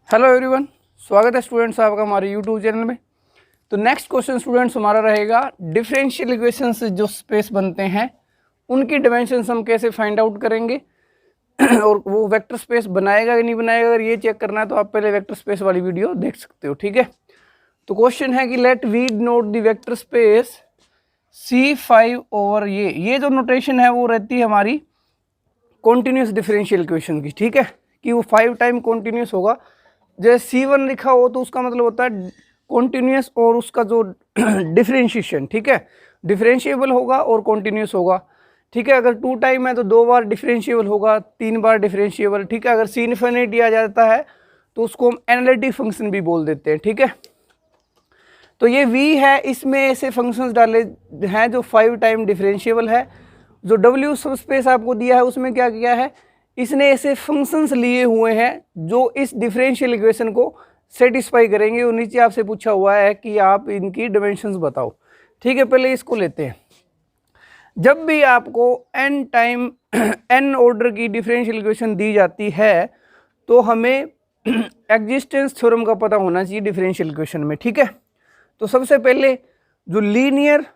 Hello everyone, स्वागत है students आपका हमारे यूट्यूब चैनल में। तो नेक्स्ट क्वेश्चन स्टूडेंट्स हमारा रहेगा डिफरेंशियल इक्वेशंस जो स्पेस बनते हैं उनकी डायमेंशंस हम कैसे फाइंड आउट करेंगे और वो वेक्टर स्पेस बनाएगा कि नहीं बनाएगा। अगर ये चेक करना है तो आप पहले वेक्टर स्पेस वाली वीडियो देख सकते हो, ठीक है। तो क्वेश्चन है कि let we note the vector space C5 over ये जो नोटेशन है वो रहती है हमारी कॉन्टिन्यूस डिफरेंशियल इक्वेशन की, ठीक है, कि वो 5 टाइम कॉन्टिन्यूस होगा। जैसे C1 लिखा हो तो उसका मतलब होता है कॉन्टिन्यूस और उसका जो डिफरेंशिएशन, ठीक है, डिफरेंशिएबल होगा और कॉन्टिन्यूस होगा, ठीक है। अगर 2 टाइम है तो 2 बार डिफरेंशिएबल होगा, 3 बार डिफरेंशिएबल, ठीक है। अगर C इन्फिनिटी आ जाता है तो उसको हम एनालिटिक फंक्शन भी बोल देते हैं, ठीक है। तो ये V है, इसमें ऐसे फंक्शंस डाले हैं जो 5 टाइम डिफरेंशिएबल है। जो W सब स्पेस आपको दिया है उसमें क्या किया है, इसने ऐसे फंक्शंस लिए हुए हैं जो इस डिफरेंशियल इक्वेशन को सेटिस्फाई करेंगे। और नीचे आपसे पूछा हुआ है कि आप इनकी डायमेंशंस बताओ, ठीक है। पहले इसको लेते हैं। जब भी आपको n टाइम n ऑर्डर की डिफरेंशियल इक्वेशन दी जाती है तो हमें एक्जिस्टेंस थ्योरम का पता होना चाहिए डिफरेंशियल इक्वेशन में, ठीक है। तो सबसे पहले जो लीनियर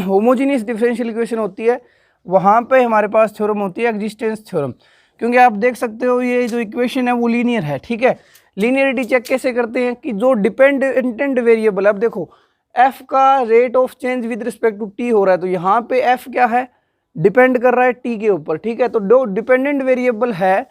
होमोजीनियस डिफरेंशियल इक्वेशन होती है वहाँ पे हमारे पास थ्योरम होती है एक्जिस्टेंस थ्योरम, क्योंकि आप देख सकते हो ये जो इक्वेशन है वो लीनियर है, ठीक है। लीनियरिटी चेक कैसे करते हैं कि जो डिपेंडेंट वेरिएबल, अब देखो f का rate of change with respect to t हो रहा है, तो यहाँ पे f क्या है, डिपेंड कर रहा है t के ऊपर, ठीक है। तो जो डिपेंडेंट वेरिएबल है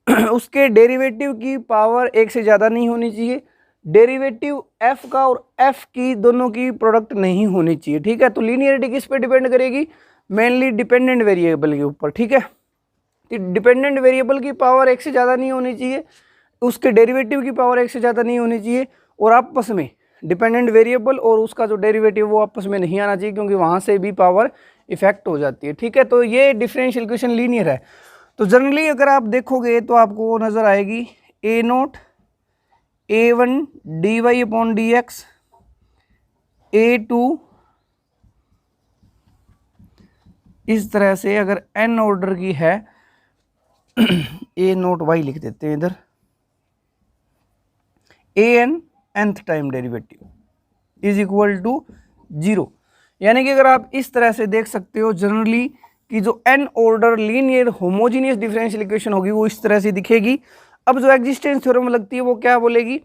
उसके डेरिवेटिव की पावर 1 से ज़्यादा नहीं होनी चाहिए। डेरिवेटिव f का और f की दोनों की प्रोडक्ट नहीं होनी चाहिए, ठीक है। तो लीनियरिटी किस पे डिपेंड करेगी, मेनली डिपेंडेंट वेरिएबल के ऊपर, ठीक है। डिपेंडेंट वेरिएबल की पावर 1 से ज़्यादा नहीं होनी चाहिए, उसके डेरिवेटिव की पावर 1 से ज़्यादा नहीं होनी चाहिए, और आपस में डिपेंडेंट वेरिएबल और उसका जो डेरिवेटिव वो आपस में नहीं आना चाहिए, क्योंकि वहाँ से भी पावर इफेक्ट हो जाती है, ठीक है। तो ये डिफरेंशियल इक्वेशन लीनियर है। तो जनरली अगर आप देखोगे तो आपको वो नज़र आएगी a0 a1 dy upon dx a2 इस तरह से। अगर n ऑर्डर की है a0 y लिख देते हैं इधर, an nth time derivative is equal to 0। यानी कि अगर आप इस तरह से देख सकते हो जनरली कि जो n order linear homogeneous differential equation होगी वो इस तरह से दिखेगी। अब जो एक्जिस्टेंस थ्योरम लगती है वो क्या बोलेगी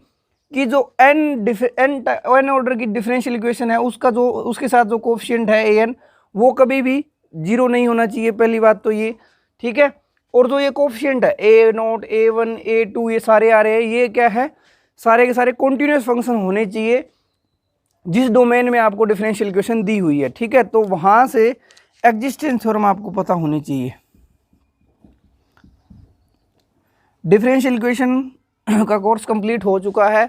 कि जो n ऑर्डर की डिफरेंशियल इक्वेशन है उसके साथ जो कोफिशिएंट है an वो कभी भी 0 नहीं होना चाहिए, पहली बात तो ये, ठीक है। और जो ये कोफिशिएंट है a0 a1 a2 ये सारे आ रहे हैं, ये क्या है, सारे के सारे कॉन्टिन्यूस फंक्शन होने चाहिए जिस डोमेन में आपको डिफरेंशियल इक्वेशन दी हुई है, ठीक है। तो वहां से एक्जिस्टेंस थ्योरम आपको पता होनी चाहिए। डिफरेंशियल इक्वेशन का कोर्स कंप्लीट हो चुका है,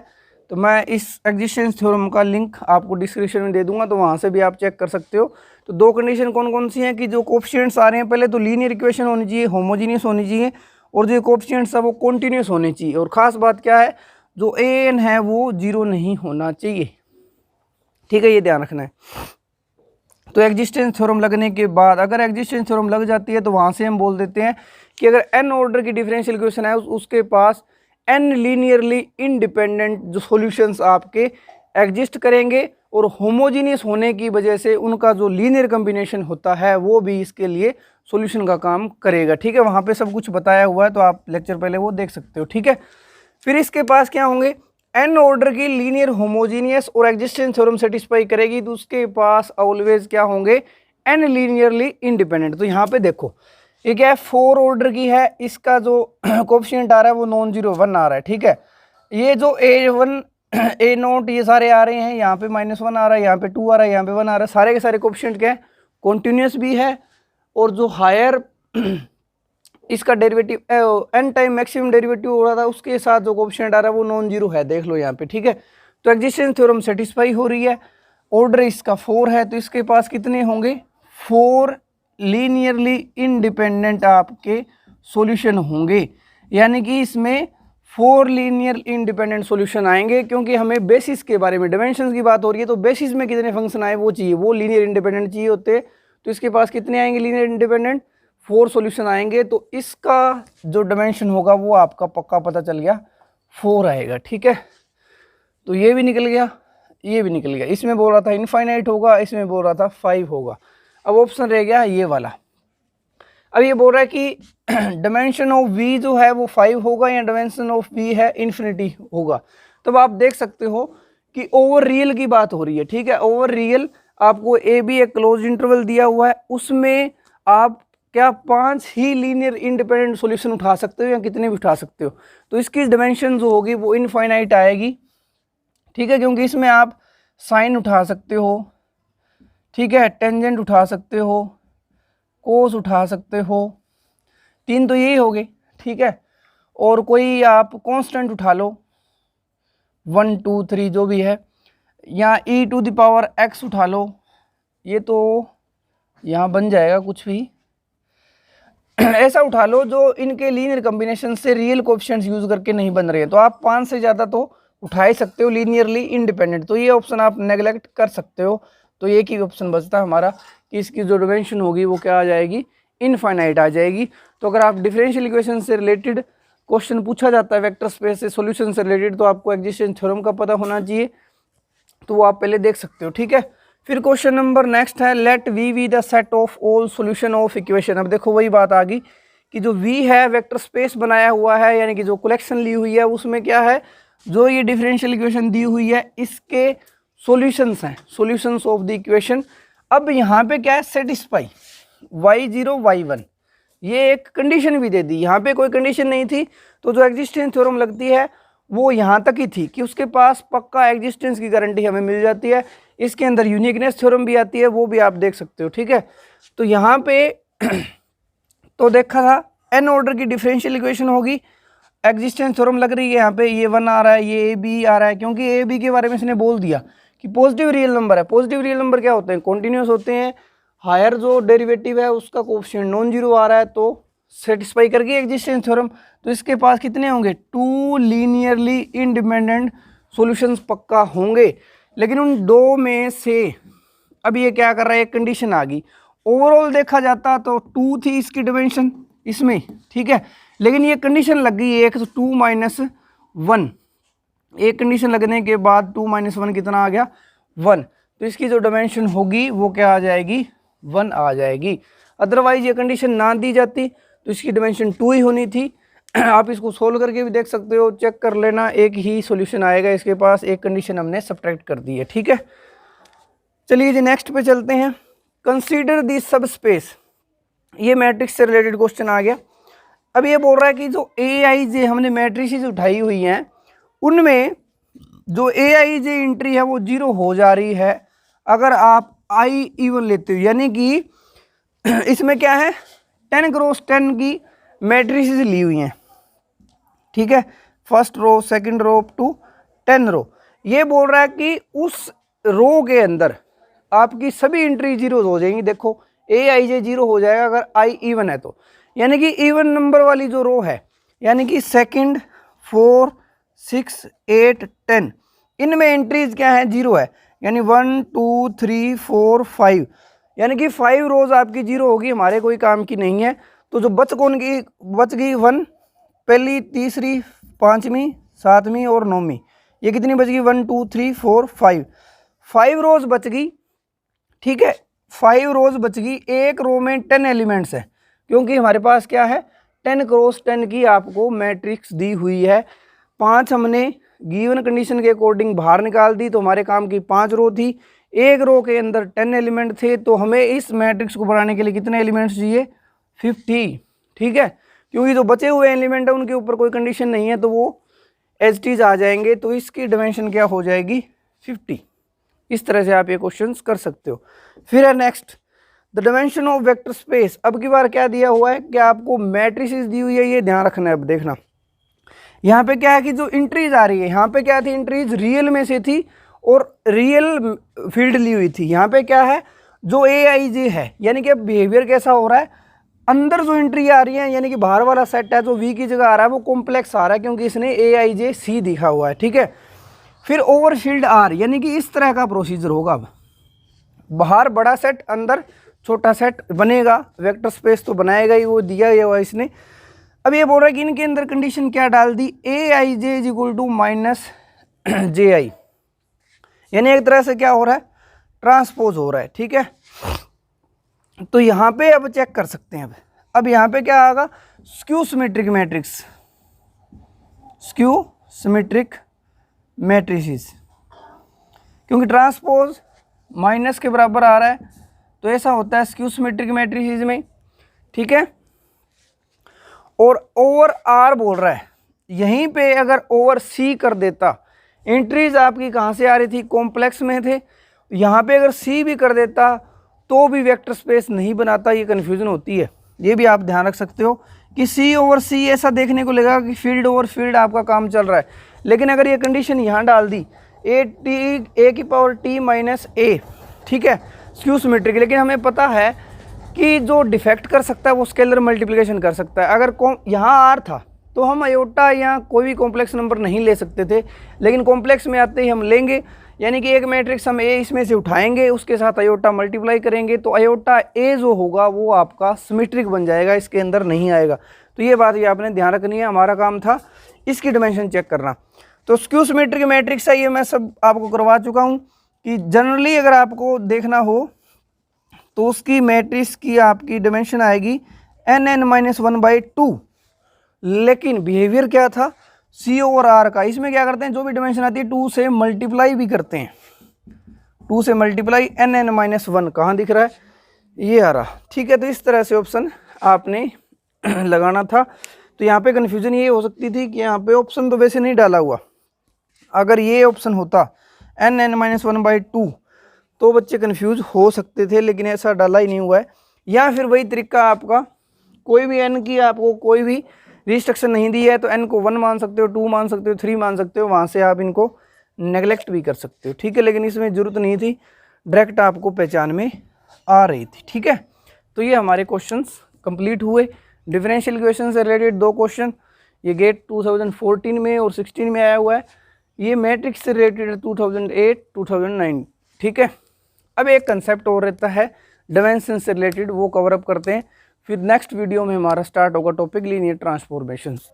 तो मैं इस एक्जिस्टेंस थ्योरम का लिंक आपको डिस्क्रिप्शन में दे दूंगा, तो वहाँ से भी आप चेक कर सकते हो। तो 2 कंडीशन कौन कौन सी हैं कि जो कोफिशिएंट्स आ रहे हैं, पहले तो लीनियर इक्वेशन होनी चाहिए, होमोजीनियस होनी चाहिए, और जो कोफिशिएंट्स है वो कॉन्टिन्यूस होने चाहिए। और ख़ास बात क्या है, जो an है वो 0 नहीं होना चाहिए, ठीक है, ये ध्यान रखना है। तो एक्जिस्टेंस थ्योरम लगने के बाद अगर एक्जिस्टेंस थ्योरम लग जाती है तो वहाँ से हम बोल देते हैं कि अगर n ऑर्डर की डिफरेंशियल इक्वेशन है उसके पास n लीनियरली इंडिपेंडेंट जो सॉल्यूशंस आपके एग्जिस्ट करेंगे, और होमोजीनियस होने की वजह से उनका जो लीनियर कॉम्बिनेशन होता है वो भी इसके लिए सॉल्यूशन का काम करेगा, ठीक है। वहाँ पे सब कुछ बताया हुआ है, तो आप लेक्चर पहले वो देख सकते हो, ठीक है। फिर इसके पास क्या होंगे, n ऑर्डर की लीनियर होमोजीनियस और एक्जिस्टेंस थ्योरम सेटिस्फाई करेगी तो उसके पास ऑलवेज क्या होंगे, n लीनियरली इंडिपेंडेंट। तो यहाँ पे देखो ये क्या है, 4 ऑर्डर की है, इसका जो कोफिशिएंट आ रहा है वो नॉन जीरो 1 आ रहा है, ठीक है। ये जो a1 a0 ये सारे आ रहे हैं, यहाँ पे -1 आ रहा है, यहाँ पे 2 आ रहा है, यहाँ पे 1 आ रहा है, सारे के सारे कोफिशिएंट क्या है, कॉन्टिन्यूस भी है। और जो हायर इसका derivative n time maximum derivative हो रहा था उसके साथ जो कोफिशिएंट आ रहा है वो नॉन जीरो है, देख लो यहाँ पे, ठीक है। तो एक्जिस्टेंस थ्योरम सेटिस्फाई हो रही है, ऑर्डर इसका 4 है, तो इसके पास कितने होंगे, 4 लीनियरली इंडिपेंडेंट आपके सॉल्यूशन होंगे। यानी कि इसमें 4 लीनियर इंडिपेंडेंट सॉल्यूशन आएंगे, क्योंकि हमें बेसिस के बारे में डायमेंशंस की बात हो रही है, तो बेसिस में कितने फंक्शन आए वो चाहिए, वो लीनियर इंडिपेंडेंट चाहिए होते। तो इसके पास कितने आएंगे लीनियर इंडिपेंडेंट, 4 सॉल्यूशन आएंगे। तो इसका जो डायमेंशन होगा वो आपका पक्का पता चल गया, 4 आएगा। ठीक है, तो ये भी निकल गया, ये भी निकल गया। इसमें बोल रहा था इनफाइनाइट होगा, इसमें बोल रहा था 5 होगा। अब ऑप्शन रह गया ये वाला। अब ये बोल रहा है कि डायमेंशन ऑफ v जो है वो 5 होगा या डायमेंशन ऑफ v है इन्फिनिटी होगा। तब आप देख सकते हो कि ओवर रियल की बात हो रही है। ठीक है, ओवर रियल आपको ए बी एक क्लोज इंटरवल दिया हुआ है, उसमें आप क्या 5 ही लीनियर इंडिपेंडेंट सॉल्यूशन उठा सकते हो या कितने भी उठा सकते हो। तो इसकी डायमेंशन जो होगी वो इनफाइनाइट आएगी। ठीक है, क्योंकि इसमें आप साइन उठा सकते हो, ठीक है, टेंजेंट उठा सकते हो, कोस उठा सकते हो, 3 तो यही हो गए। ठीक है, और कोई आप कांस्टेंट उठा लो 1 2 3 जो भी है, या e to the power x उठा लो, ये तो यहाँ बन जाएगा कुछ भी ऐसा उठा लो जो इनके लीनियर कॉम्बिनेशन से रियल कोएफिशिएंट्स यूज करके नहीं बन रहे हैं। तो आप 5 से ज़्यादा तो उठा ही सकते हो लीनियरली इंडिपेंडेंट। तो ये ऑप्शन आप नेगलेक्ट कर सकते हो। तो एक ही ऑप्शन बचता है हमारा कि इसकी जो डायमेंशन होगी वो क्या आ जाएगी, इनफाइनाइट आ जाएगी। तो अगर आप डिफरेंशियल इक्वेशन से रिलेटेड क्वेश्चन पूछा जाता है वेक्टर स्पेस से सॉल्यूशन से रिलेटेड, तो आपको एक्जिस्टेंस थ्योरम का पता होना चाहिए, तो वो आप पहले देख सकते हो। ठीक है, फिर क्वेश्चन नंबर नेक्स्ट है, let we be the set of all solution of equation. अब देखो वही बात आ गई कि जो वी है वेक्टर स्पेस बनाया हुआ है, यानी कि जो कलेक्शन ली हुई है उसमें क्या है, जो ये डिफरेंशियल इक्वेशन दी हुई है इसके सॉल्यूशंस हैं, सॉल्यूशंस ऑफ द इक्वेशन। अब यहाँ पे क्या है, सेटिस्फाई y0 y1, ये एक कंडीशन भी दे दी। यहाँ पे कोई कंडीशन नहीं थी, तो जो एग्जिस्टेंस थ्योरम लगती है वो यहाँ तक ही थी कि उसके पास पक्का एग्जिस्टेंस की गारंटी हमें मिल जाती है। इसके अंदर यूनिकनेस थ्योरम भी आती है, वो भी आप देख सकते हो। ठीक है, तो यहाँ पे तो देखा था एन ऑर्डर की डिफरेंशियल इक्वेशन होगी, एग्जिस्टेंस थ्योरम लग रही है यहाँ पे, ये 1 आ रहा है, ये ए बी आ रहा है, क्योंकि ए बी के बारे में इसने बोल दिया कि पॉजिटिव रियल नंबर है। पॉजिटिव रियल नंबर क्या होते हैं, कॉन्टिन्यूस होते हैं, हायर जो डेरिवेटिव है उसका कोएफिशिएंट नॉन जीरो आ रहा है, तो सेटिस्फाई कर गई एग्जिस्टेंस थ्योरम। तो इसके पास कितने होंगे, 2 लीनियरली इंडिपेंडेंट सॉल्यूशंस पक्का होंगे। लेकिन उन 2 में से अब ये क्या कर रहा है, एक कंडीशन आ गई। ओवरऑल देखा जाता तो 2 थी इसकी डिमेंशन इसमें, ठीक है, लेकिन ये कंडीशन लग गई एक, तो 2 - 1, एक कंडीशन लगने के बाद 2 - 1 कितना आ गया, 1। तो इसकी जो डिमेंशन होगी वो क्या आ जाएगी, 1 आ जाएगी। अदरवाइज ये कंडीशन ना दी जाती तो इसकी डिमेंशन 2 ही होनी थी। आप इसको सोल्व करके भी देख सकते हो, चेक कर लेना, एक ही सॉल्यूशन आएगा इसके पास, एक कंडीशन हमने सब्ट्रैक्ट कर दी है। ठीक है, चलिए जी नेक्स्ट पे चलते हैं। कंसीडर दी सब स्पेस, ये मैट्रिक्स से रिलेटेड क्वेश्चन आ गया। अब ये बोल रहा है कि जो ए आई जे हमने मैट्रिसेस उठाई हुई हैं उनमें जो ए आई जे एंट्री है वो 0 हो जा रही है अगर आप आई इवन लेते हो, यानी कि इसमें क्या है 10 क्रॉस 10 की मैट्रिसेस ली हुई हैं। ठीक है, first row second row up to 10 row. ये बोल रहा है कि उस रो के अंदर आपकी सभी एंट्री 0 हो जाएंगी। देखो ए आई जे 0 हो जाएगा अगर आई इवन है तो, यानी कि इवन नंबर वाली जो रो है, यानी कि सेकंड 4 6 8 10, इनमें एंट्रीज क्या है, 0 है, यानी 1 2 3 4 5, यानी कि 5 रोज आपकी 0 होगी, हमारे कोई काम की नहीं है। तो जो बच गई 1, पहली तीसरी पांचवी सातवीं और नौवीं, ये कितनी बच गई 1 2 3 4 5 रोज बच गई। ठीक है, 5 रोज बच गई। एक रो में 10 एलिमेंट्स है, क्योंकि हमारे पास क्या है 10 क्रॉस 10 की आपको मैट्रिक्स दी हुई है। 5 हमने गिवन कंडीशन के अकॉर्डिंग बाहर निकाल दी, तो हमारे काम की 5 रो थी। एक रो के अंदर 10 एलिमेंट थे, तो हमें इस मैट्रिक्स को बनाने के लिए कितने एलिमेंट्स चाहिए, 50। ठीक है, क्योंकि जो बचे हुए एलिमेंट है उनके ऊपर कोई कंडीशन नहीं है, तो वो एज इट इज आ जाएंगे। तो इसकी डायमेंशन क्या हो जाएगी, 50। इस तरह से आप ये क्वेश्चंस कर सकते हो। फिर है next, the dimension of vector space. अब की बार क्या दिया हुआ है कि आपको मैट्रिसेस दी हुई है, ये ध्यान रखना है। अब देखना यहाँ पे क्या है कि जो इंट्रीज आ रही है, यहाँ पे क्या थी, इंट्रीज रियल में से थी और रियल फील्ड ली हुई थी। यहाँ पे क्या है, जो ए आई जे है, यानी कि अब बिहेवियर कैसा हो रहा है, अंदर जो एंट्री आ रही है, यानी कि बाहर वाला सेट है जो वी की जगह आ रहा है वो कॉम्प्लेक्स आ रहा है, क्योंकि इसने ए आई जे सी दिखा हुआ है। ठीक है, फिर ओवरफील्ड आर, यानी कि इस तरह का प्रोसीजर होगा। अब बाहर बड़ा सेट अंदर छोटा सेट बनेगा, वेक्टर स्पेस तो बनाएगा ही, वो दिया हुआ इसने। अब ये बोल रहा है कि इनके अंदर कंडीशन क्या डाल दी, aij is equal to minus ji, यानी एक तरह से क्या हो रहा है, ट्रांसपोज हो रहा है। ठीक है, तो यहाँ पे अब चेक कर सकते हैं। अब यहाँ पे क्या आएगा, skew symmetric matrix, skew symmetric matrices, क्योंकि ट्रांसपोज माइनस के बराबर आ रहा है तो ऐसा होता है स्क्यू सिमेट्रिक मैट्रिसेस में। ठीक है, और ओवर आर बोल रहा है, यहीं पे अगर ओवर सी कर देता, एंट्रीज आपकी कहाँ से आ रही थी, कॉम्प्लेक्स में थे, यहाँ पे अगर सी भी कर देता तो भी वेक्टर स्पेस नहीं बनाता, ये कन्फ्यूजन होती है। ये भी आप ध्यान रख सकते हो कि सी ओवर सी ऐसा देखने को लगेगा कि फील्ड ओवर फील्ड आपका काम चल रहा है, लेकिन अगर ये कंडीशन यहाँ डाल दी ए की पावर टी माइनस ए, ठीक है, स्क्यू सिमेट्रिक, लेकिन हमें पता है कि जो डिफेक्ट कर सकता है वो स्केलर मल्टीप्लिकेशन कर सकता है। अगर यहाँ आर था तो हम आयोटा या कोई भी कॉम्प्लेक्स नंबर नहीं ले सकते थे, लेकिन कॉम्प्लेक्स में आते ही हम लेंगे, यानी कि एक मैट्रिक्स हम ए इसमें से उठाएंगे, उसके साथ आयोटा मल्टीप्लाई करेंगे तो आयोटा ए जो होगा वो आपका सिमेट्रिक बन जाएगा, इसके अंदर नहीं आएगा। तो ये बात भी आपने ध्यान रखनी है, हमारा काम था इसकी डिमेंशन चेक करना। तो स्क्यू सिमेट्रिक मैट्रिक्स है, ये मैं सब आपको करवा चुका हूँ कि जनरली अगर आपको देखना हो तो उसकी मैट्रिक्स की आपकी डिमेंशन आएगी n(n-1/2), लेकिन बिहेवियर क्या था, सी ओवर आर का। इसमें क्या करते हैं, जो भी डिमेंशन आती है 2 से मल्टीप्लाई भी करते हैं, 2 से मल्टीप्लाई, n(n-1) कहाँ दिख रहा है, ये आ रहा। ठीक है, तो इस तरह से ऑप्शन आपने लगाना था। तो यहाँ पे कन्फ्यूजन ये हो सकती थी कि यहाँ पे ऑप्शन तो वैसे नहीं डाला हुआ, अगर ये ऑप्शन होता n(n-1/2) तो बच्चे कन्फ्यूज हो सकते थे, लेकिन ऐसा डाला ही नहीं हुआ है। या फिर वही तरीका आपका, कोई भी n की आपको कोई भी रिस्ट्रिक्शन नहीं दी है तो n को 1 मान सकते हो, 2 मान सकते हो, 3 मान सकते हो, वहाँ से आप इनको नेगलेक्ट भी कर सकते हो। ठीक है, लेकिन इसमें ज़रूरत नहीं थी, डायरेक्ट आपको पहचान में आ रही थी। ठीक है, तो ये हमारे क्वेश्चंस कंप्लीट हुए। डिफरेंशियल इक्वेशन से रिलेटेड 2 क्वेश्चन, ये गेट 2014 में और 16 में आया हुआ है। ये मैट्रिक्स से रिलेटेड 2008, 2009। ठीक है, अब एक कंसेप्ट और रहता है डायमेंशन से रिलेटेड, वो कवर अप करते हैं, फिर नेक्स्ट वीडियो में हमारा स्टार्ट होगा topic linear transformations.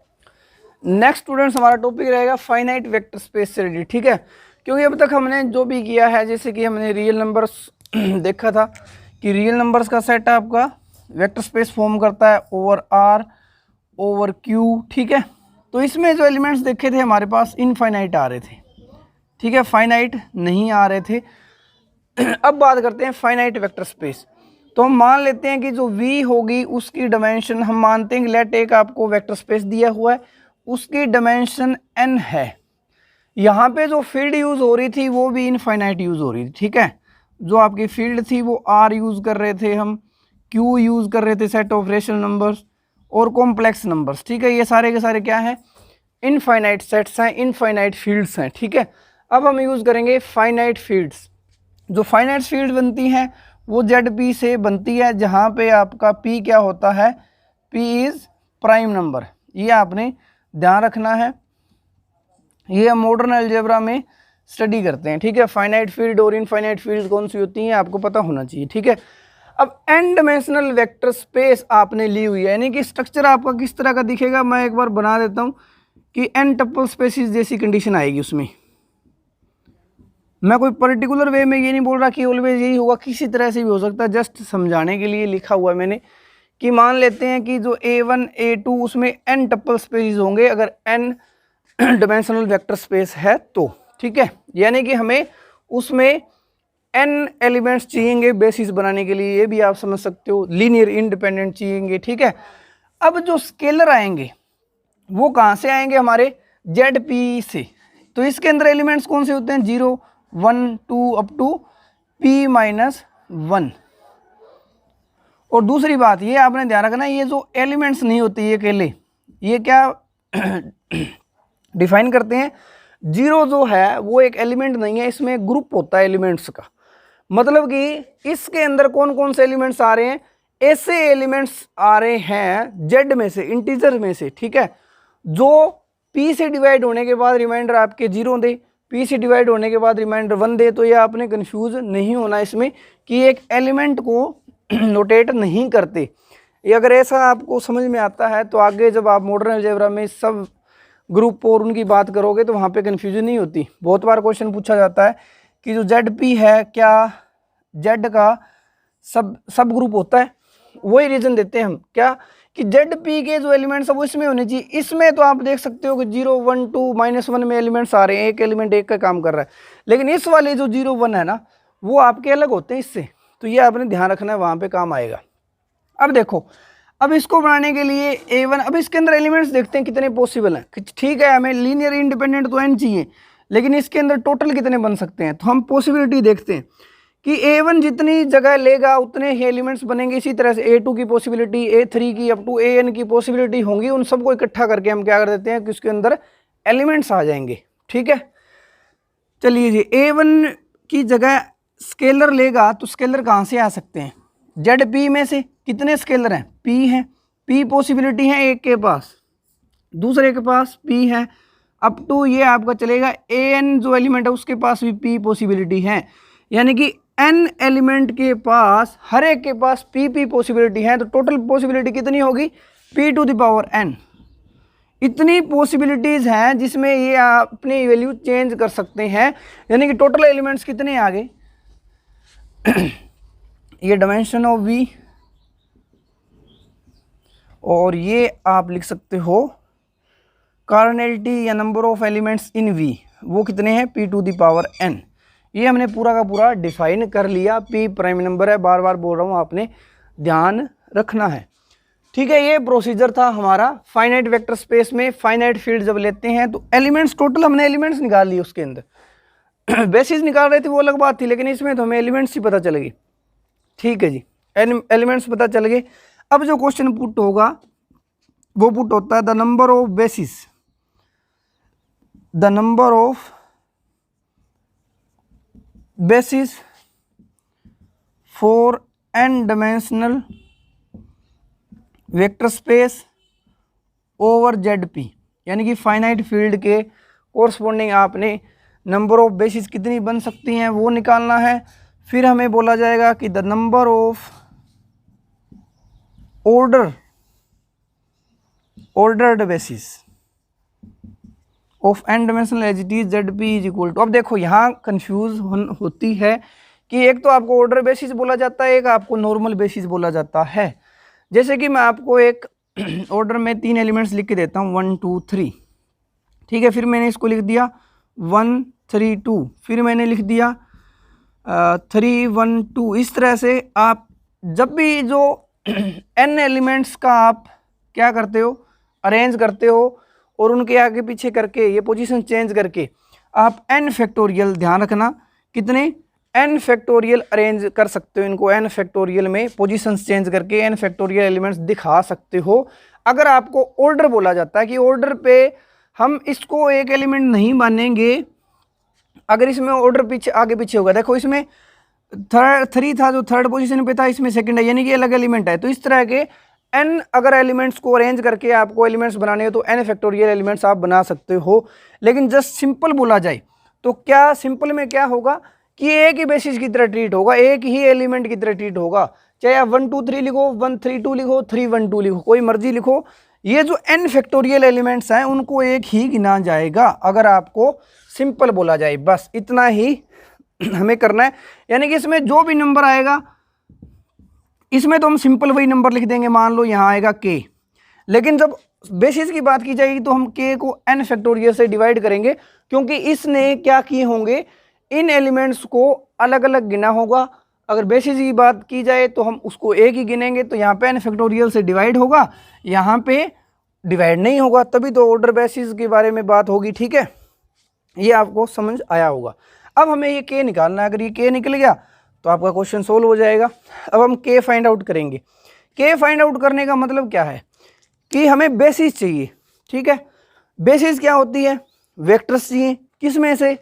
Next students हमारा टॉपिक रहेगा फाइनाइट वेक्टर स्पेस से रिलेटेड। ठीक है, क्योंकि अब तक हमने जो भी किया है, जैसे कि हमने रियल नंबर्स देखा था कि रियल नंबर्स का सेट आपका वेक्टर स्पेस फॉर्म करता है ओवर आर ओवर क्यू। ठीक है, तो इसमें जो एलिमेंट्स देखे थे हमारे पास इनफाइनाइट आ रहे थे। ठीक है, फाइनाइट नहीं आ रहे थे। अब बात करते हैं फाइनाइट वेक्टर स्पेस। तो हम मान लेते हैं कि जो V होगी उसकी डायमेंशन, हम मानते हैं कि लेट एक आपको वेक्टर स्पेस दिया हुआ है, उसकी डायमेंशन n है। यहाँ पे जो फील्ड यूज़ हो रही थी वो भी इनफाइनाइट यूज़ हो रही थी। ठीक है, जो आपकी फील्ड थी वो R यूज़ कर रहे थे, हम Q यूज़ कर रहे थे, सेट ऑफ रेशनल नंबर्स और कॉम्प्लेक्स नंबर्स। ठीक है, ये सारे के सारे क्या हैं, इनफाइनाइट सेट्स हैं, इनफाइनाइट फील्ड्स हैं। ठीक है, अब हम यूज़ करेंगे फाइनाइट फील्ड्स। जो फाइनाइट फील्ड बनती हैं वो ZP से बनती है, जहाँ पे आपका P क्या होता है, P इज़ प्राइम नंबर। ये आपने ध्यान रखना है, ये हम मॉडर्न अलजेब्रा में स्टडी करते हैं। ठीक है, फाइनाइट फील्ड और इनफाइनाइट फील्ड कौन सी होती हैं आपको पता होना चाहिए। ठीक है, अब n डायमेंशनल वेक्टर स्पेस आपने ली हुई है, यानी कि स्ट्रक्चर आपका किस तरह का दिखेगा, मैं एक बार बना देता हूँ कि n टप्पल स्पेसिस जैसी कंडीशन आएगी उसमें। मैं कोई पर्टिकुलर वे में ये नहीं बोल रहा कि ऑलवेज यही होगा, किसी तरह से भी हो सकता है, जस्ट समझाने के लिए लिखा हुआ है मैंने कि मान लेते हैं कि जो A1 A2 उसमें n टप्पल स्पेस होंगे अगर n डायमेंशनल वेक्टर स्पेस है तो। ठीक है, यानी कि हमें उसमें n एलिमेंट्स चाहिएंगे बेसिस बनाने के लिए, ये भी आप समझ सकते हो, लीनियर इंडिपेंडेंट चाहिएंगे। ठीक है, अब जो स्केलर आएंगे वो कहाँ से आएंगे, हमारे ZP से। तो इसके अंदर एलिमेंट्स कौन से होते हैं, 0 1 2 अप टू P-1। और दूसरी बात ये आपने ध्यान रखना, ये जो एलिमेंट्स नहीं होते ये अकेले, ये क्या डिफाइन करते हैं, 0 जो है वो एक एलिमेंट नहीं है, इसमें ग्रुप होता है एलिमेंट्स का। मतलब कि इसके अंदर कौन कौन से एलिमेंट्स आ रहे हैं, ऐसे एलिमेंट्स आ रहे हैं Z में से, इंटीजर में से। ठीक है, जो P से डिवाइड होने के बाद रिमाइंडर आपके 0 दे, P से डिवाइड होने के बाद रिमाइंडर 1 दे। तो ये आपने कंफ्यूज नहीं होना इसमें कि एक एलिमेंट को नोटेट नहीं करते, ये अगर ऐसा आपको समझ में आता है तो आगे जब आप मॉडर्न अलजेब्रा में सब ग्रुप और उनकी बात करोगे तो वहाँ पे कन्फ्यूजन नहीं होती। बहुत बार क्वेश्चन पूछा जाता है कि जो ZP है क्या Z का सब ग्रुप होता है, वही रीज़न देते हैं हम क्या कि ZP के जो एलिमेंट्स है वो इसमें होने चाहिए। इसमें तो आप देख सकते हो कि 0 1 2 -1 में एलिमेंट्स आ रहे हैं, एक एलिमेंट एक का काम कर रहा है, लेकिन इस वाले जो 0 1 है ना वो आपके अलग होते हैं इससे, तो ये आपने ध्यान रखना है, वहाँ पे काम आएगा। अब देखो, अब इसको बनाने के लिए A1, अब इसके अंदर एलिमेंट्स देखते हैं कितने पॉसिबल हैं। ठीक है, हमें लीनियर इंडिपेंडेंट तो n चाहिए, लेकिन इसके अंदर टोटल कितने बन सकते हैं, तो हम पॉसिबिलिटी देखते हैं कि A1 जितनी जगह लेगा उतने ही एलिमेंट्स बनेंगे। इसी तरह से A2 की पॉसिबिलिटी, A3 की, अप टू AN की पॉसिबिलिटी होंगी। उन सबको इकट्ठा करके हम क्या कर देते हैं कि उसके अंदर एलिमेंट्स आ जाएंगे। ठीक है, चलिए जी, A1 की जगह स्केलर लेगा तो स्केलर कहाँ से आ सकते हैं, ZP में से। कितने स्केलर हैं, P हैं, P पॉसिबिलिटी है एक के पास, दूसरे के पास P है, अप टू ये आपका चलेगा AN जो एलिमेंट है उसके पास भी P पॉसिबिलिटी है, यानी कि N एलिमेंट के पास हर एक के पास P पॉसिबिलिटी है। तो टोटल पॉसिबिलिटी कितनी होगी, P⁴n। इतनी पॉसिबिलिटीज़ हैं जिसमें ये अपनी वैल्यू चेंज कर सकते हैं, यानी कि टोटल एलिमेंट्स कितने आ गए ये डायमेंशन ऑफ V, और ये आप लिख सकते हो कार्डिनैलिटी या number of elements in V, वो कितने हैं, P⁴n। ये हमने पूरा का पूरा डिफाइन कर लिया। P प्राइम नंबर है, बार बार बोल रहा हूँ, आपने ध्यान रखना है। ठीक है, ये प्रोसीजर था हमारा फाइनाइट वेक्टर स्पेस में। फाइनाइट फील्ड जब लेते हैं तो एलिमेंट्स, टोटल हमने एलिमेंट्स निकाल लिए उसके अंदर बेसिस निकाल रहे थे वो अलग बात थी, लेकिन इसमें तो हमें एलिमेंट्स ही पता चल गई। ठीक है जी, एलिमेंट्स पता चल गए। अब जो क्वेश्चन पुट होगा वो पुट होता है the number of basis, the number of basis for n dimensional vector space over ZP, यानी कि फाइनाइट फील्ड के कोरस्पॉन्डिंग आपने नंबर ऑफ बेसिस कितनी बन सकती हैं वो निकालना है। फिर हमें बोला जाएगा कि the number of ordered basis of n dimensional as it is ZP is equal to. अब देखो यहाँ कंफ्यूज होती है कि एक तो आपको ऑर्डर बेसिस बोला जाता है, एक आपको नॉर्मल बेसिस बोला जाता है। जैसे कि मैं आपको एक ऑर्डर में 3 एलिमेंट्स लिख के देता हूँ 1 2 3, ठीक है, फिर मैंने इसको लिख दिया 1 3 2, फिर मैंने लिख दिया 3 1 2। इस तरह से आप जब भी जो n एलिमेंट्स का आप क्या करते हो, अरेंज करते हो, और उनके आगे पीछे करके ये पोजीशन चेंज करके आप n फैक्टोरियल, ध्यान रखना कितने, n फैक्टोरियल अरेंज कर सकते हो इनको, n फैक्टोरियल में पोजीशंस चेंज करके n फैक्टोरियल एलिमेंट्स दिखा सकते हो। अगर आपको ऑर्डर बोला जाता है कि ऑर्डर पे हम इसको एक एलिमेंट नहीं मानेंगे, अगर इसमें ऑर्डर पीछे आगे पीछे होगा, देखो इसमें 3 था जो थर्ड पोजीशन पे था, इसमें सेकंड है, यानी कि अलग एलिमेंट है। तो इस तरह के n अगर एलिमेंट्स को अरेंज करके आपको एलिमेंट्स बनाने हो तो n फैक्टोरियल एलिमेंट्स आप बना सकते हो। लेकिन जस्ट सिंपल बोला जाए तो क्या सिंपल में क्या होगा कि एक ही बेसिस की तरह ट्रीट होगा, एक ही एलिमेंट की तरह ट्रीट होगा, चाहे आप 1 2 3 लिखो, 1 3 2 लिखो, 3 1 2 लिखो, कोई मर्जी लिखो, ये जो n फैक्टोरियल एलिमेंट्स हैं उनको एक ही गिना जाएगा अगर आपको सिंपल बोला जाए। बस इतना ही हमें करना है, यानी कि इसमें जो भी नंबर आएगा इसमें तो हम सिंपल वही नंबर लिख देंगे। मान लो यहाँ आएगा k, लेकिन जब बेसिस की बात की जाएगी तो हम k को n फैक्टोरियल से डिवाइड करेंगे, क्योंकि इसने क्या किए होंगे, इन एलिमेंट्स को अलग अलग गिना होगा। अगर बेसिस की बात की जाए तो हम उसको एक ही गिनेंगे, तो यहाँ पे n फैक्टोरियल से डिवाइड होगा, यहाँ पे डिवाइड नहीं होगा, तभी तो ऑर्डर बेसिस के बारे में बात होगी। ठीक है, ये आपको समझ आया होगा। अब हमें ये k निकालना है, अगर ये k निकल गया तो आपका क्वेश्चन सोल्व हो जाएगा। अब हम k फाइंड आउट करेंगे। k फाइंड आउट करने का मतलब क्या है कि हमें बेसिस चाहिए। ठीक है, बेसिस क्या होती है, वेक्टर्स चाहिए, किस में से,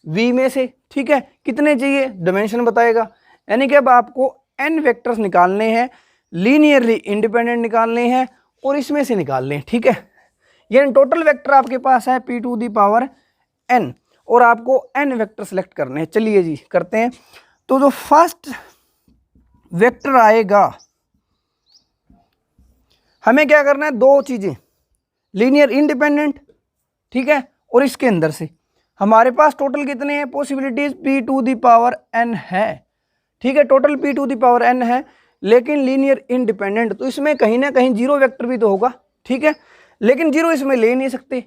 v में से। ठीक है, कितने चाहिए, डायमेंशन बताएगा, यानी कि अब आपको n वेक्टर्स निकालने हैं, लीनियरली इंडिपेंडेंट निकालने हैं और इसमें से निकालने हैं। ठीक है, यानी टोटल वेक्टर आपके पास है P⁴n और आपको n वेक्टर सेलेक्ट करने हैं। चलिए जी करते हैं। तो जो फर्स्ट वेक्टर आएगा हमें क्या करना है, दो चीज़ें, लीनियर इंडिपेंडेंट, ठीक है, और इसके अंदर से हमारे पास टोटल कितने हैं possibilities, p to the power n है, ठीक है, total p to the power n है, लेकिन लीनियर इंडिपेंडेंट, तो इसमें कहीं ना कहीं जीरो वेक्टर भी तो होगा, ठीक है, लेकिन जीरो इसमें ले नहीं सकते।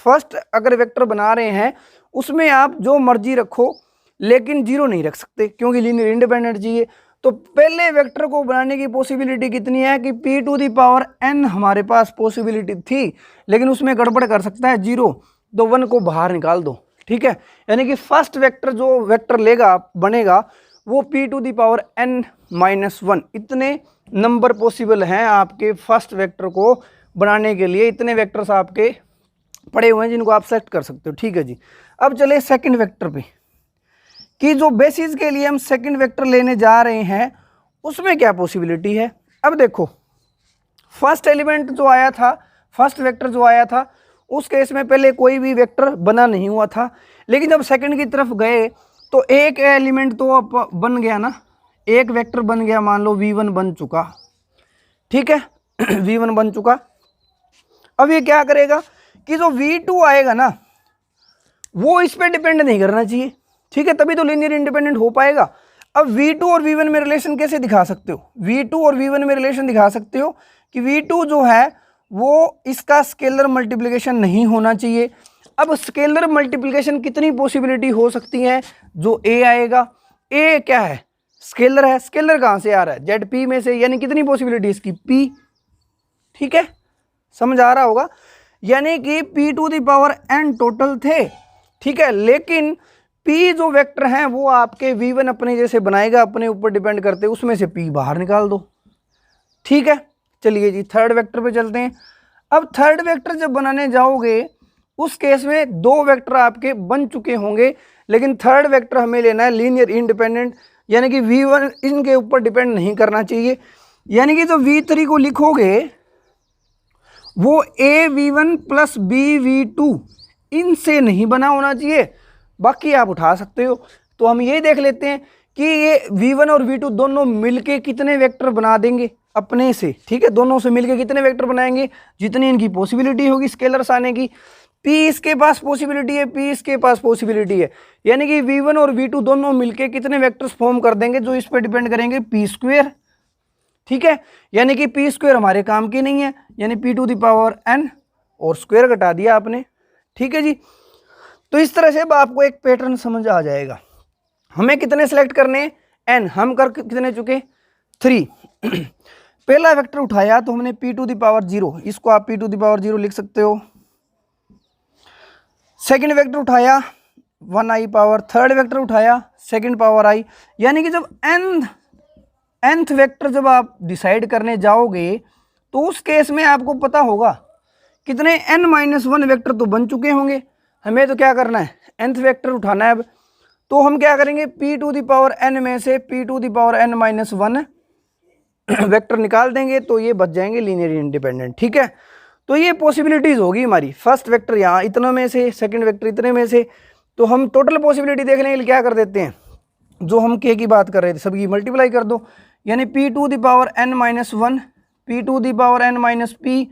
फर्स्ट अगर वेक्टर बना रहे हैं उसमें आप जो मर्जी रखो, लेकिन जीरो नहीं रख सकते क्योंकि लीनियर इंडिपेंडेंट चाहिए। तो पहले वेक्टर को बनाने की पॉसिबिलिटी कितनी है कि p to the power n हमारे पास पॉसिबिलिटी थी, लेकिन उसमें गड़बड़ कर सकता है जीरो, तो 1 को बाहर निकाल दो, ठीक है, यानी कि फर्स्ट वेक्टर जो वेक्टर लेगा बनेगा वो p to the power n माइनस 1, इतने नंबर पॉसिबल हैं आपके फर्स्ट वेक्टर को बनाने के लिए, इतने वेक्टर्स आपके पड़े हुए हैं जिनको आप सेलेक्ट कर सकते हो, ठीक है जी। अब चले सेकंड वेक्टर पे कि जो बेसिस के लिए हम सेकंड वेक्टर लेने जा रहे हैं उसमें क्या पॉसिबिलिटी है। अब देखो फर्स्ट एलिमेंट जो आया था, फर्स्ट वेक्टर जो आया था उस केस में पहले कोई भी वेक्टर बना नहीं हुआ था, लेकिन जब सेकंड की तरफ गए तो एक एलिमेंट तो अब बन गया ना, एक वेक्टर बन गया, मान लो v1 बन चुका, ठीक है v1 बन चुका। अब ये क्या करेगा कि जो v2 आएगा ना वो इस पे डिपेंड नहीं करना चाहिए, ठीक है, तभी तो लीनियर इंडिपेंडेंट हो पाएगा। अब v2 और v1 में रिलेशन कैसे दिखा सकते हो, v2 और v1 में रिलेशन दिखा सकते हो कि v2 जो है वो इसका स्केलर मल्टीप्लिकेशन नहीं होना चाहिए। अब स्केलर मल्टीप्लिकेशन कितनी पॉसिबिलिटी हो सकती है, जो a आएगा, a क्या है, स्केलर है, स्केलर कहाँ से आ रहा है, ZP में से, यानी कितनी पॉसिबिलिटी इसकी p, ठीक है, समझ आ रहा होगा, यानी कि p to the power n total थे, ठीक है, लेकिन p जो वेक्टर हैं वो आपके v1 अपने जैसे बनाएगा, अपने ऊपर डिपेंड करते, उसमें से p बाहर निकाल दो, ठीक है। चलिए जी थर्ड वेक्टर पे चलते हैं। अब थर्ड वेक्टर जब बनाने जाओगे उस केस में दो वेक्टर आपके बन चुके होंगे, लेकिन थर्ड वेक्टर हमें लेना है लीनियर इंडिपेंडेंट, यानी कि v1 इनके ऊपर डिपेंड नहीं करना चाहिए, यानी कि जो v3 को लिखोगे वो a v1 plus b v2 इनसे नहीं बना होना चाहिए, बाकी आप उठा सकते हो। तो हम ये देख लेते हैं कि ये v1 और v2 दोनों मिलके कितने वेक्टर बना देंगे अपने से, ठीक है, दोनों से मिलके कितने वेक्टर बनाएंगे, जितनी इनकी पॉसिबिलिटी होगी स्केलर्स आने की। p इसके पास पॉसिबिलिटी है, p इसके पास पॉसिबिलिटी है, यानी कि v1 और v2 दोनों मिलके कितने वेक्टर्स फॉर्म कर देंगे जो इस पर डिपेंड करेंगे, p स्क्वायर, ठीक है, यानी कि p स्क्वायर हमारे काम की नहीं है, यानी p to the power n और स्क्वायर घटा दिया आपने, ठीक है जी। तो इस तरह से अब आपको एक पैटर्न समझ आ जाएगा। हमें कितने सेलेक्ट करने हैं, n, हम कर कितने चुके, 3 पहला वेक्टर उठाया तो हमने p टू द पावर 0, इसको आप p टू द पावर 0 लिख सकते हो। सेकंड वेक्टर उठाया 1i पावर, थर्ड वेक्टर उठाया सेकंड पावर i, यानी कि जब nth वेक्टर जब आप डिसाइड करने जाओगे तो उस केस में आपको पता होगा कितने n-1 वेक्टर तो बन चुके होंगे, हमें तो क्या करना है, nth वेक्टर उठाना है। अब तो हम क्या करेंगे, p to the power n में से p to the power n-1 vector निकाल देंगे तो ये बच जाएंगे लीनियर इंडिपेंडेंट, ठीक है। तो ये पॉसिबिलिटीज होगी हमारी, फर्स्ट वेक्टर यहाँ इतनों में से, सेकंड वेक्टर इतने में से, तो हम टोटल पॉसिबिलिटी देखने के लिए क्या कर देते हैं, जो हम k की बात कर रहे थे सबकी मल्टीप्लाई कर दो, यानी p to the power n-1, p to the power n-p,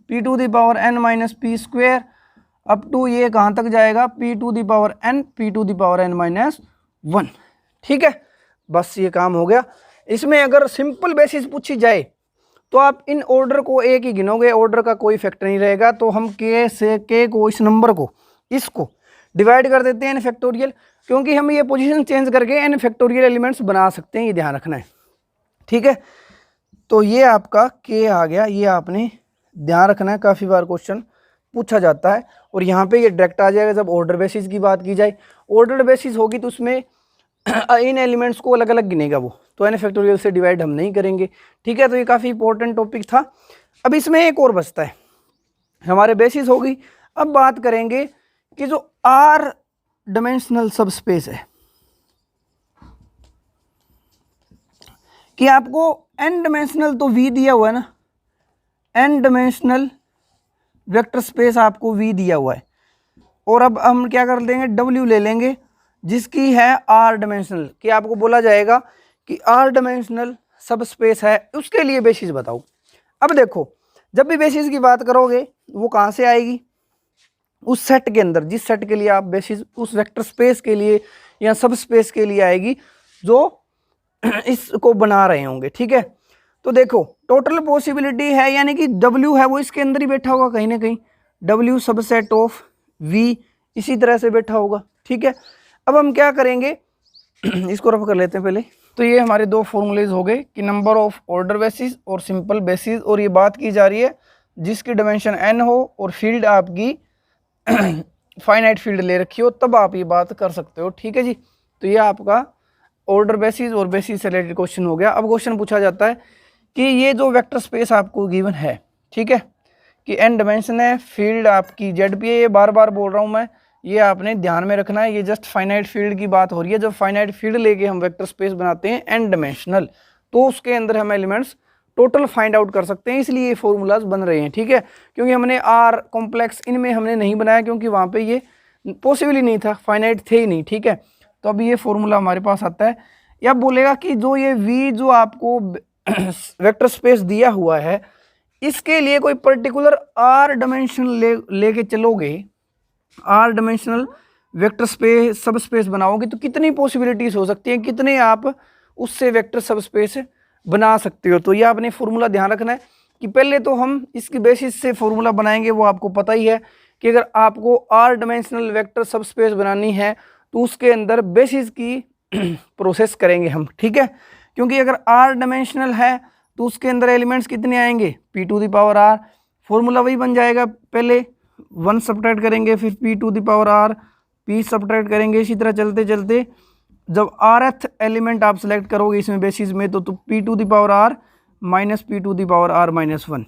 p to the power n-p square, up to ये कहाँ तक जाएगा, p to the power n, p to the power n-1, ठीक है, बस ये काम हो गया। इसमें अगर सिंपल बेसिस पूछी जाए तो आप इन ऑर्डर को एक ही गिनोगे, ऑर्डर का कोई फैक्टर नहीं रहेगा, तो हम k से k को, इस नंबर को, इसको डिवाइड कर देते हैं n फैक्टोरियल, क्योंकि हम ये पोजीशन चेंज करके n फैक्टोरियल एलिमेंट्स बना सकते हैं, ये ध्यान रखना है, ठीक है। तो ये आपका k आ गया, ये आपने ध्यान रखना है, काफ़ी बार क्वेश्चन पूछा जाता है, और यहाँ पे ये डायरेक्ट आ जाएगा जब ऑर्डर बेसिस की बात की जाए। ऑर्डर बेसिस होगी तो उसमें इन एलिमेंट्स को अलग अलग गिनेगा वो, तो n फैक्टोरियल से डिवाइड हम नहीं करेंगे, ठीक है। तो ये काफ़ी इंपॉर्टेंट टॉपिक था। अब इसमें एक और बचता है, हमारे बेसिस होगी। अब बात करेंगे कि जो r डायमेंशनल सब स्पेस है, कि आपको n डायमेंशनल तो v दिया हुआ है ना, n डायमेंशनल वेक्टर स्पेस आपको v दिया हुआ है, और अब हम क्या कर देंगे, w ले लेंगे जिसकी है r डायमेंशनल, कि आपको बोला जाएगा कि r डायमेंशनल सब स्पेस है, उसके लिए बेसिस बताओ। अब देखो जब भी बेसिस की बात करोगे वो कहाँ से आएगी, उस सेट के अंदर, जिस सेट के लिए आप बेसिस उस वेक्टर स्पेस के लिए या सब स्पेस के लिए आएगी जो इसको बना रहे होंगे। ठीक है, तो देखो टोटल पॉसिबिलिटी है, यानी कि W है वो इसके अंदर ही बैठा होगा कहीं ना कहीं, W सबसेट ऑफ V इसी तरह से बैठा होगा। ठीक है, अब हम क्या करेंगे इसको रफ कर लेते हैं पहले। तो ये हमारे दो फॉर्मूलेज हो गए कि नंबर ऑफ ऑर्डर बेसिस और सिंपल बेसिस, और ये बात की जा रही है जिसकी डायमेंशन n हो और फील्ड आपकी फाइनाइट फील्ड ले रखी हो, तब आप ये बात कर सकते हो। ठीक है जी, तो ये आपका ऑर्डर बेसिस और बेसिस से रिलेटेड क्वेश्चन हो गया। अब क्वेश्चन पूछा जाता है कि ये जो वेक्टर स्पेस आपको गिवन है, ठीक है, कि n डायमेंशन है, फील्ड आपकी जेड पी है, ये बार बार बोल रहा हूँ मैं, ये आपने ध्यान में रखना है, ये जस्ट फाइनाइट फील्ड की बात हो रही है। जब फाइनाइट फील्ड लेके हम वेक्टर स्पेस बनाते हैं n डायमेंशनल, तो उसके अंदर हम एलिमेंट्स टोटल फाइंड आउट कर सकते हैं, इसलिए ये फॉर्मूलाज बन रहे हैं। ठीक है, क्योंकि हमने आर कॉम्प्लेक्स इनमें हमने नहीं बनाया क्योंकि वहाँ पे ये पॉसिबल ही नहीं था, फाइनाइट थे ही नहीं। ठीक है, तो अभी ये फॉर्मूला हमारे पास आता है। या बोलेगा कि जो ये v जो आपको वेक्टर स्पेस दिया हुआ है, इसके लिए कोई पर्टिकुलर r डायमेंशन लेके चलोगे, r डायमेंशनल वेक्टर स्पेस सब स्पेस बनाओगे तो कितनी पॉसिबिलिटीज हो सकती हैं, कितने आप उससे वेक्टर सब स्पेस बना सकते हो। तो ये आपने फॉर्मूला ध्यान रखना है कि पहले तो हम इसकी बेसिस से फॉर्मूला बनाएंगे, वो आपको पता ही है कि अगर आपको r डायमेंशनल वेक्टर सब स्पेस बनानी है तो उसके अंदर बेसिस की प्रोसेस करेंगे हम। ठीक है, क्योंकि अगर r डायमेंशनल है तो उसके अंदर एलिमेंट्स कितने आएंगे, p to the power r, formula वही बन जाएगा, पहले 1 सब्ट्रैक्ट करेंगे, फिर p to the power r, p subtract करेंगे, इसी तरह चलते चलते जब rth एलिमेंट आप सेलेक्ट करोगे इसमें बेसिस में तो p to the power r माइनस p to the power r माइनस 1।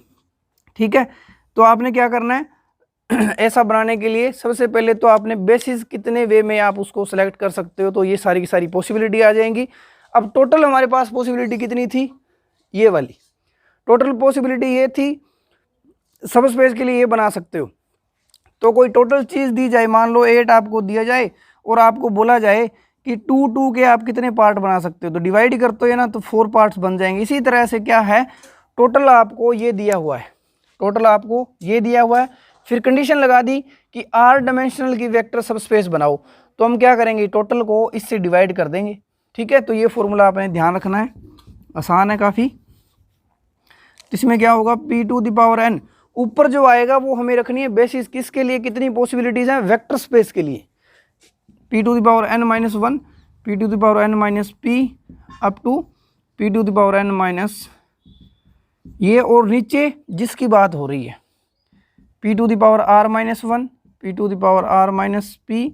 ठीक है, तो आपने क्या करना है ऐसा बनाने के लिए सबसे पहले तो आपने बेसिस कितने वे में आप उसको सेलेक्ट कर सकते हो, तो ये सारी की सारी पॉसिबिलिटी आ जाएंगी। अब टोटल हमारे पास पॉसिबिलिटी कितनी थी, ये वाली टोटल पॉसिबिलिटी ये थी, सब स्पेस के लिए ये बना सकते हो। तो कोई टोटल चीज़ दी जाए, मान लो 8 आपको दिया जाए और आपको बोला जाए कि 2 के आप कितने पार्ट बना सकते हो, तो डिवाइड करते हो ना तो 4 पार्ट्स बन जाएंगे। इसी तरह से क्या है, टोटल आपको ये दिया हुआ है, टोटल आपको ये दिया हुआ है, फिर कंडीशन लगा दी कि r डायमेंशनल की वेक्टर सब स्पेस बनाओ, तो हम क्या करेंगे, टोटल को इससे डिवाइड कर देंगे। ठीक है, तो ये फॉर्मूला आपने ध्यान रखना है, आसान है काफ़ी। इसमें क्या होगा, p to the power n, ऊपर जो आएगा वो हमें रखनी है बेसिस किसके लिए, कितनी पॉसिबिलिटीज़ हैं, वेक्टर स्पेस के लिए, p to the power n माइनस 1, p to the power n माइनस p up to p to the power n माइनस ये, और नीचे जिसकी बात हो रही है p to the power r माइनस 1, p to the power r माइनस p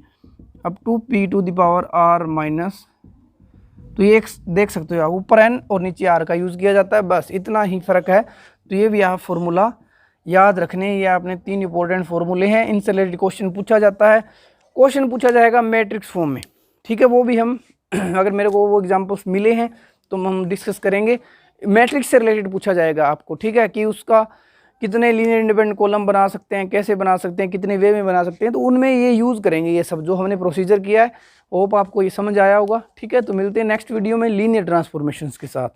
up to p to the power r माइनस, तो ये एक देख सकते हो आप, ऊपर n और नीचे r का यूज़ किया जाता है, बस इतना ही फ़र्क है। तो ये भी आप फॉर्मूला याद रखने, ये आपने 3 इंपॉर्टेंट फार्मूले हैं, इनसे रिलेटेड क्वेश्चन पूछा जाता है। क्वेश्चन पूछा जाएगा मैट्रिक्स फॉर्म में। ठीक है, वो भी हम अगर मेरे को वो एग्जाम्पल्स मिले हैं तो हम डिस्कस करेंगे, मैट्रिक्स से रिलेटेड पूछा जाएगा आपको। ठीक है, कि उसका कितने लीनियर इंडिपेंडेंट कॉलम बना सकते हैं, कैसे बना सकते हैं, कितने वे में बना सकते हैं, तो उनमें ये यूज़ करेंगे, ये सब जो हमने प्रोसीजर किया है। होप आपको ये समझ आया होगा। ठीक है, तो मिलते हैं नेक्स्ट वीडियो में लीनियर ट्रांसफॉर्मेशंस के साथ।